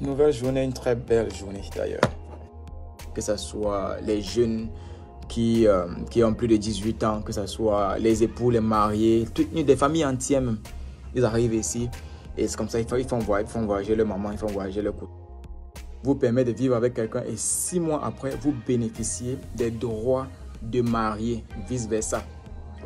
Nouvelle journée, une très belle journée d'ailleurs. Que ce soit les jeunes qui ont plus de 18 ans, que ce soit les époux, les mariés, toutes des familles entières même. Ils arrivent ici et c'est comme ça, ils font voyager leur maman, ils font voyager leur couple. Vous permet de vivre avec quelqu'un et 6 mois après, vous bénéficiez des droits de marié, vice versa.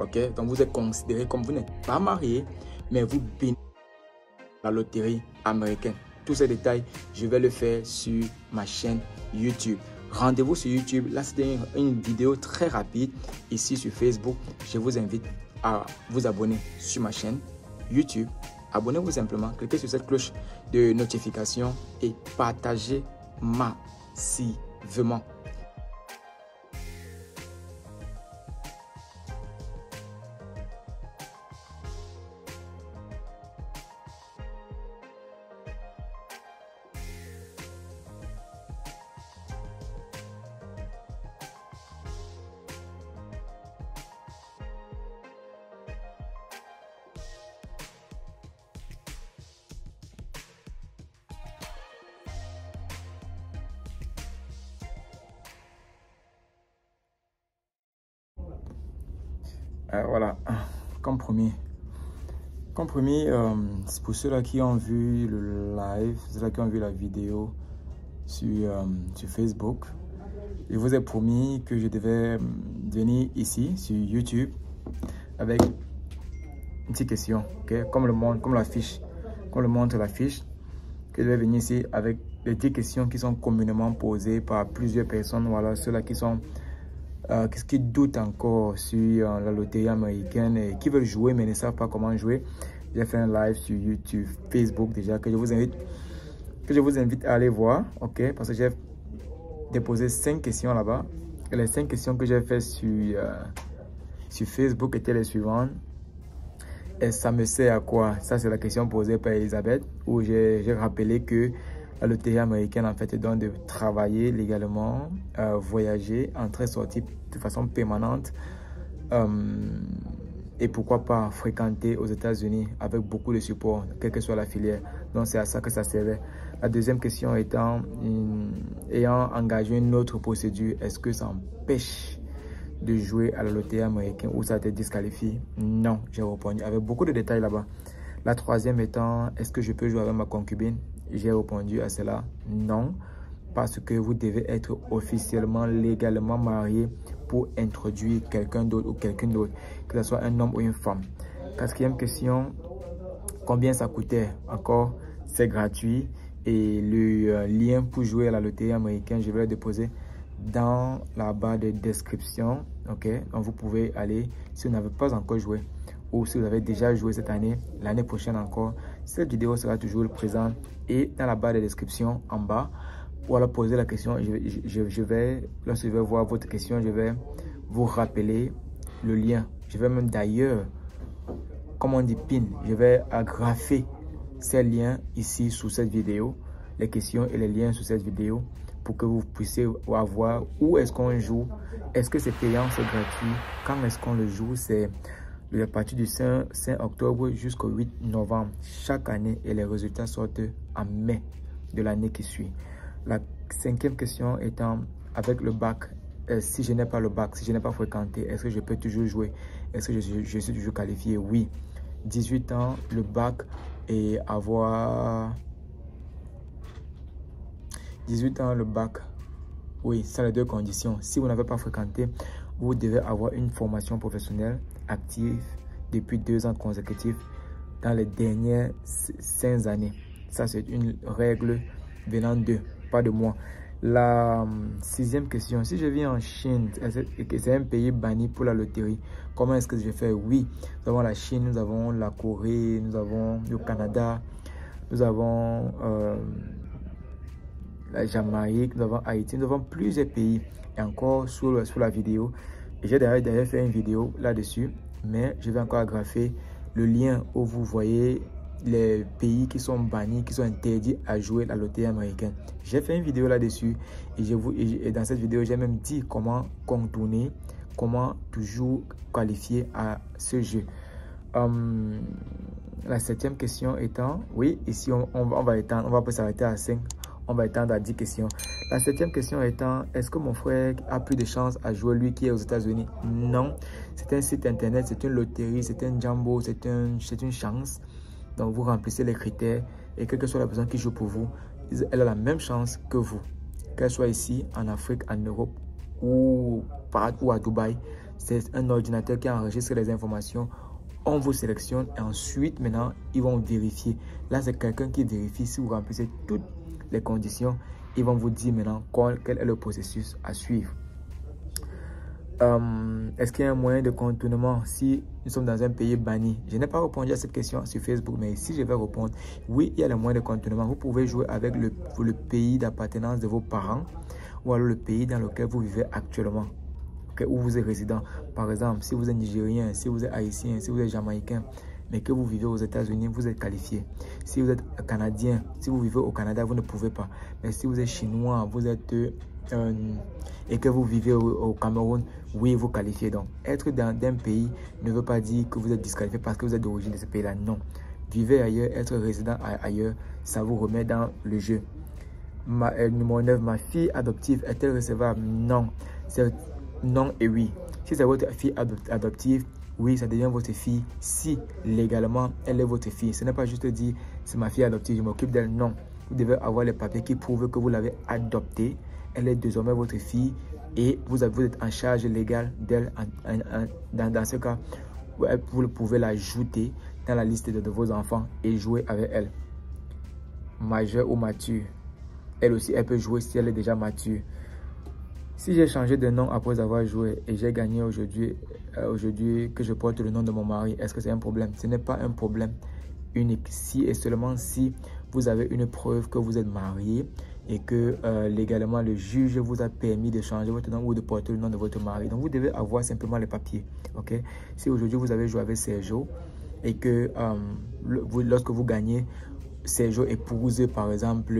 Ok? Donc vous êtes considéré comme vous n'êtes pas marié, mais vous bénéficiez de la loterie américaine. Tous ces détails, je vais le faire sur ma chaîne YouTube. Rendez-vous sur YouTube. Là, c'était une vidéo très rapide. Ici sur Facebook, je vous invite à vous abonner sur ma chaîne YouTube. Abonnez-vous simplement, cliquez sur cette cloche de notification et partagez massivement. Voilà, comme promis, c'est pour ceux-là qui ont vu le live, ceux-là qui ont vu la vidéo sur Facebook. Je vous ai promis que je devais venir ici sur YouTube avec une petite question, okay? Comme le montre l'affiche, que je vais venir ici avec des petites questions qui sont communément posées par plusieurs personnes. Voilà, ceux-là qui sont qui doutent encore sur la loterie américaine et qui veulent jouer mais ne savent pas comment jouer. J'ai fait un live sur YouTube, Facebook déjà, que je vous invite à aller voir, ok? Parce que j'ai déposé 5 questions là-bas. Et les 5 questions que j'ai fait sur Facebook étaient les suivantes. Et ça me sert à quoi? Ça, c'est la question posée par Elisabeth, où j'ai rappelé que la loterie américaine, en fait, donne de travailler légalement, voyager, entrer, sortir de façon permanente et pourquoi pas fréquenter aux États-Unis avec beaucoup de support, quelle que soit la filière. Donc, c'est à ça que ça servait. La deuxième question étant, ayant engagé une autre procédure, est-ce que ça empêche de jouer à la loterie américaine ou ça te disqualifie? Non, j'ai répondu avec beaucoup de détails là-bas. La troisième étant, est-ce que je peux jouer avec ma concubine? J'ai répondu à cela, non, parce que vous devez être officiellement, légalement marié pour introduire quelqu'un d'autre ou quelqu'un d'autre, que ce soit un homme ou une femme. Quatrième question, combien ça coûtait? Encore, c'est gratuit et le lien pour jouer à la loterie américaine, je vais le déposer dans la barre de description, ok? Donc vous pouvez aller, si vous n'avez pas encore joué, ou si vous avez déjà joué cette année, l'année prochaine encore, cette vidéo sera toujours présente et dans la barre de description en bas, ou alors poser la question, lorsque je vais voir votre question, je vais vous rappeler le lien. Je vais même d'ailleurs, comme on dit pin, je vais agrafer ces liens ici sous cette vidéo, les questions et les liens sous cette vidéo, pour que vous puissiez voir où est-ce qu'on joue, est-ce que c'est payant, c'est gratuit, quand est-ce qu'on le joue, c'est à partir du 5 octobre jusqu'au 8 novembre chaque année et les résultats sortent en mai de l'année qui suit. La cinquième question étant, avec le bac, si je n'ai pas le bac, si je n'ai pas fréquenté, est-ce que je peux toujours jouer? Est-ce que je suis toujours qualifié? Oui. 18 ans, le bac et avoir... 18 ans, le bac. Oui, c'est les deux conditions. Si vous n'avez pas fréquenté, vous devez avoir une formation professionnelle active depuis 2 ans consécutifs dans les dernières 5 années. Ça, c'est une règle venant d'eux, pas de moi. La sixième question, si je vis en Chine et que c'est un pays banni pour la loterie, comment est-ce que je fais? Oui, nous avons la Chine, nous avons la Corée, nous avons le Canada, nous avons la Jamaïque, nous avons Haïti, nous avons plusieurs pays. Et encore sous la vidéo, j'ai d'ailleurs fait une vidéo là-dessus, mais je vais encore agrafer le lien où vous voyez les pays qui sont bannis, qui sont interdits à jouer la loterie américaine. J'ai fait une vidéo là-dessus et dans cette vidéo, j'ai même dit comment contourner, comment toujours qualifier à ce jeu. La septième question étant, oui, ici on va s'arrêter à 5. on va étendre à 10 questions. La 7e question étant, est-ce que mon frère a plus de chances à jouer, lui qui est aux États-Unis? Non. C'est un site internet, c'est une loterie, c'est un jambo, c'est une chance. Donc, vous remplissez les critères et quelle que soit la personne qui joue pour vous, elle a la même chance que vous. Qu'elle soit ici, en Afrique, en Europe ou à Dubaï. C'est un ordinateur qui enregistre les informations. On vous sélectionne et ensuite, maintenant, ils vont vérifier. Là, c'est quelqu'un qui vérifie si vous remplissez toutes les conditions. Ils vont vous dire maintenant quel est le processus à suivre. Est-ce qu'il y a un moyen de contournement si nous sommes dans un pays banni? Je n'ai pas répondu à cette question sur Facebook, mais ici je vais répondre. Oui, il y a le moyen de contournement. Vous pouvez jouer avec le pays d'appartenance de vos parents ou alors le pays dans lequel vous vivez actuellement, où vous êtes résident. Par exemple, si vous êtes Nigérien, si vous êtes Haïtien, si vous êtes Jamaïcain, mais que vous vivez aux États-Unis, vous êtes qualifié. Si vous êtes Canadien, si vous vivez au Canada, vous ne pouvez pas. Mais si vous êtes Chinois, vous êtes et que vous vivez au Cameroun, oui, vous qualifiez. Donc, être dans un pays ne veut pas dire que vous êtes disqualifié parce que vous êtes d'origine de ce pays-là. Non. Vivez ailleurs, être résident ailleurs, ça vous remet dans le jeu. Numéro 9, ma fille adoptive est-elle recevable? Non. C'est non et oui. Si c'est votre fille adoptive, oui, ça devient votre fille si légalement elle est votre fille. Ce n'est pas juste dire c'est ma fille adoptive, je m'occupe d'elle. Non. Vous devez avoir les papiers qui prouvent que vous l'avez adoptée. Elle est désormais votre fille et vous êtes en charge légale d'elle. Dans ce cas, vous pouvez l'ajouter dans la liste de vos enfants et jouer avec elle. Majeure ou mature. Elle aussi, elle peut jouer si elle est déjà mature. Si j'ai changé de nom après avoir joué et j'ai gagné aujourd'hui que je porte le nom de mon mari, est-ce que c'est un problème? Ce n'est pas un problème unique. Si et seulement si vous avez une preuve que vous êtes marié et que légalement le juge vous a permis de changer votre nom ou de porter le nom de votre mari. Donc vous devez avoir simplement les papiers. Okay? Si aujourd'hui vous avez joué avec Sergio et que lorsque vous gagnez, Sergio épouse par exemple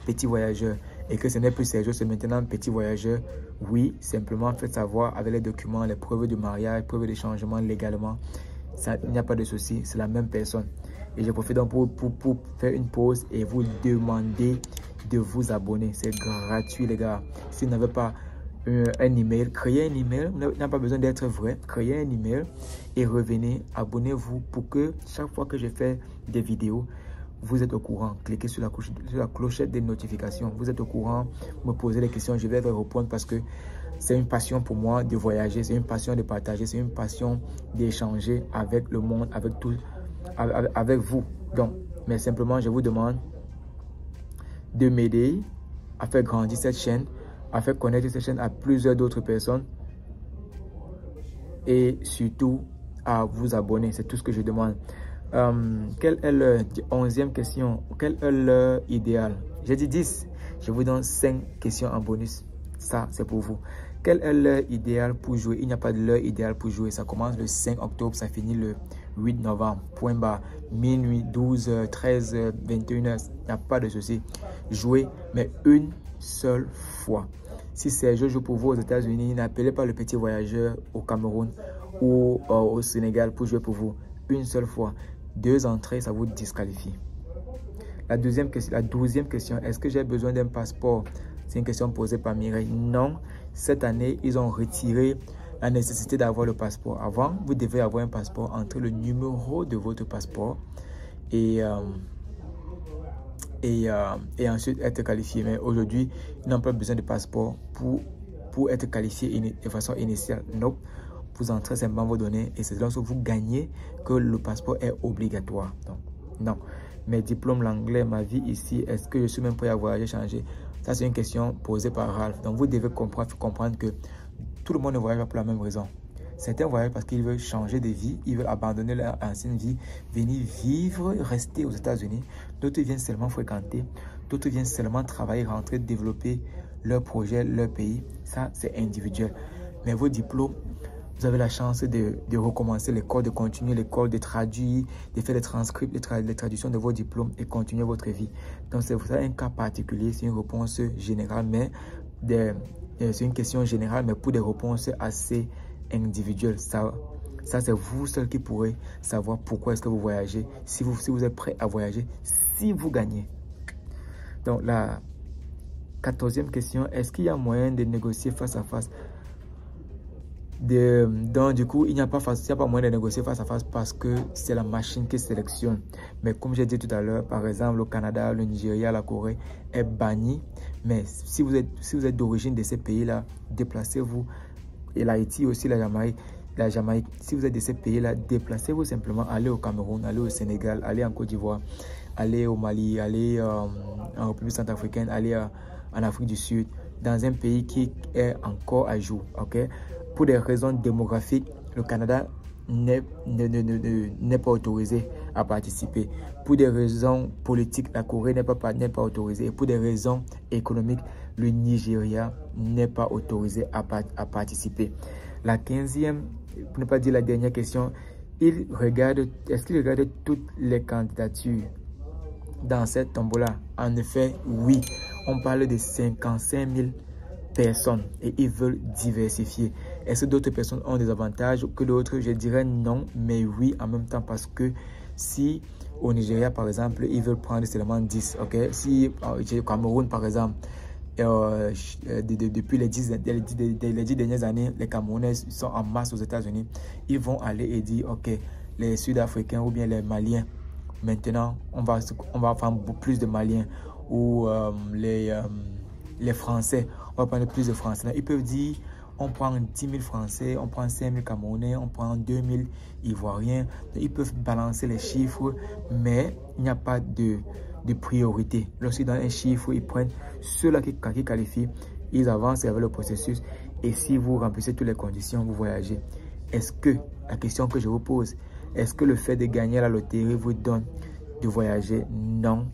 Petit Voyageur et que ce n'est plus Sergio, c'est maintenant Petit Voyageur, oui, simplement faites savoir avec les documents, les preuves de mariage, les preuves de changement légalement. Il n'y a pas de souci, c'est la même personne. Et je profite donc pour faire une pause et vous demander de vous abonner. C'est gratuit, les gars. Si vous n'avez pas un email, créez un email. Vous n'avez pas besoin d'être vrai. Créez un email et revenez. Abonnez-vous pour que chaque fois que je fais des vidéos, vous êtes au courant. Cliquez sur la clochette des notifications. Vous êtes au courant. Me posez des questions. Je vais vous répondre parce que c'est une passion pour moi de voyager. C'est une passion de partager. C'est une passion d'échanger avec le monde, avec tout. Avec vous. Donc, mais simplement, je vous demande de m'aider à faire grandir cette chaîne, à faire connaître cette chaîne à plusieurs d'autres personnes et surtout à vous abonner. C'est tout ce que je demande. Quelle est l'heure? 11e question. Quelle est l'heure idéale? J'ai dit 10. Je vous donne 5 questions en bonus. Ça, c'est pour vous. Quelle est l'heure idéale pour jouer? Il n'y a pas de l'heure idéale pour jouer. Ça commence le 5 octobre, ça finit le 8 novembre. Point barre. Minuit, 12h, 13h, 21h. Il n'y a pas de souci. Jouez, mais une seule fois. Si Sergio joue pour vous aux États-Unis, n'appelez pas le Petit Voyageur au Cameroun ou au Sénégal pour jouer pour vous. Une seule fois. 2 entrées, ça vous disqualifie. La 12e question, est-ce que j'ai besoin d'un passeport? C'est une question posée par Mireille. Non, cette année, ils ont retiré la nécessité d'avoir le passeport. Avant, vous devez avoir un passeport, entre le numéro de votre passeport et ensuite être qualifié. Mais aujourd'hui, ils n'ont pas besoin de passeport pour être qualifié de façon initiale. Non, vous entrez simplement vos données et c'est lorsque vous gagnez que le passeport est obligatoire. Donc, non. Mes diplômes, l'anglais, ma vie ici, est-ce que je suis même prêt à voyager, changer? Ça, c'est une question posée par Ralph. Donc, vous devez comprendre que tout le monde ne voyage pas pour la même raison. Certains voyagent parce qu'ils veulent changer de vie, ils veulent abandonner leur ancienne vie, venir vivre, rester aux États-Unis. D'autres viennent seulement fréquenter, d'autres viennent seulement travailler, rentrer, développer leur projet, leur pays. Ça, c'est individuel. Mais vos diplômes, vous avez la chance de recommencer l'école, de continuer l'école, de traduire, de faire les transcripts, les traductions de vos diplômes et continuer votre vie. Donc, c'est un cas particulier, c'est une réponse générale, mais c'est une question générale, mais pour des réponses assez individuelles. Ça c'est vous seul qui pourrez savoir pourquoi est-ce que vous voyagez, si vous êtes prêt à voyager, si vous gagnez. Donc, la 14e question, est-ce qu'il y a moyen de négocier face à face? Donc, du coup, il n'y a pas moyen de négocier face à face parce que c'est la machine qui sélectionne. Mais comme j'ai dit tout à l'heure, par exemple, le Canada, le Nigeria, la Corée est banni. Mais si vous êtes d'origine de ces pays-là, déplacez-vous. Et l'Haïti aussi, la Jamaïque. Si vous êtes de ces pays-là, déplacez-vous simplement. Allez au Cameroun, allez au Sénégal, allez en Côte d'Ivoire, allez au Mali, allez en République centrafricaine, allez en Afrique du Sud, dans un pays qui est encore à jour. Ok? Pour des raisons démographiques, le Canada n'est pas autorisé à participer. Pour des raisons politiques, la Corée n'est pas autorisée. Et pour des raisons économiques, le Nigeria n'est pas autorisé à participer. La 15e, pour ne pas dire la dernière question, est-ce qu'il regarde toutes les candidatures dans cette tombola? En effet, oui. On parle de 55 000 personnes et ils veulent diversifier. Est-ce que d'autres personnes ont des avantages que d'autres? Je dirais non, mais oui en même temps, parce que si au Nigeria par exemple, ils veulent prendre seulement 10, ok? Si au Cameroun par exemple, depuis les 10 dernières années, les Camerounais sont en masse aux États-Unis, ils vont aller et dire, ok, les Sud-Africains ou bien les Maliens, maintenant, on va prendre plus de Maliens, ou les Français, on va prendre plus de Français. Ils peuvent dire, on prend 10 000 Français, on prend 5 000 Camerounais, on prend 2 000 Ivoiriens. Ils peuvent balancer les chiffres, mais il n'y a pas de priorité. Lorsqu'ils donnent un chiffre, ils prennent ceux-là qui qualifient, ils avancent avec le processus. Et si vous remplissez toutes les conditions, vous voyagez. Est-ce que, la question que je vous pose, est-ce que le fait de gagner la loterie vous donne de voyager? Non.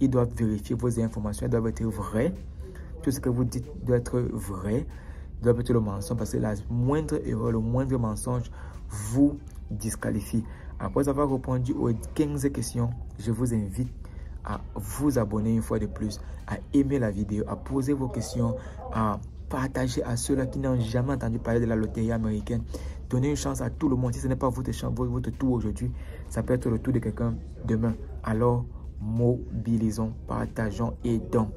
Ils doivent vérifier vos informations, elles doivent être vraies. Tout ce que vous dites doit être vrai, doit être le mensonge, parce que la moindre erreur, le moindre mensonge vous disqualifie. Après avoir répondu aux 15 questions, je vous invite à vous abonner une fois de plus, à aimer la vidéo, à poser vos questions, à partager à ceux-là qui n'ont jamais entendu parler de la loterie américaine. Donnez une chance à tout le monde. Si ce n'est pas votre tour aujourd'hui, ça peut être le tour de quelqu'un demain. Alors, mobilisons, partageons, aidons.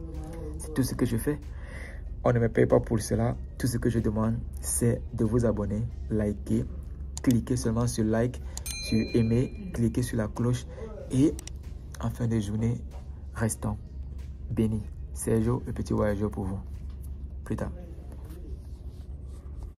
C'est tout ce que je fais. On ne me paye pas pour cela. Tout ce que je demande, c'est de vous abonner, liker, cliquez seulement sur like, sur aimer, cliquez sur la cloche et en fin de journée, restons bénis. Sergio, le petit voyageur pour vous. Plus tard.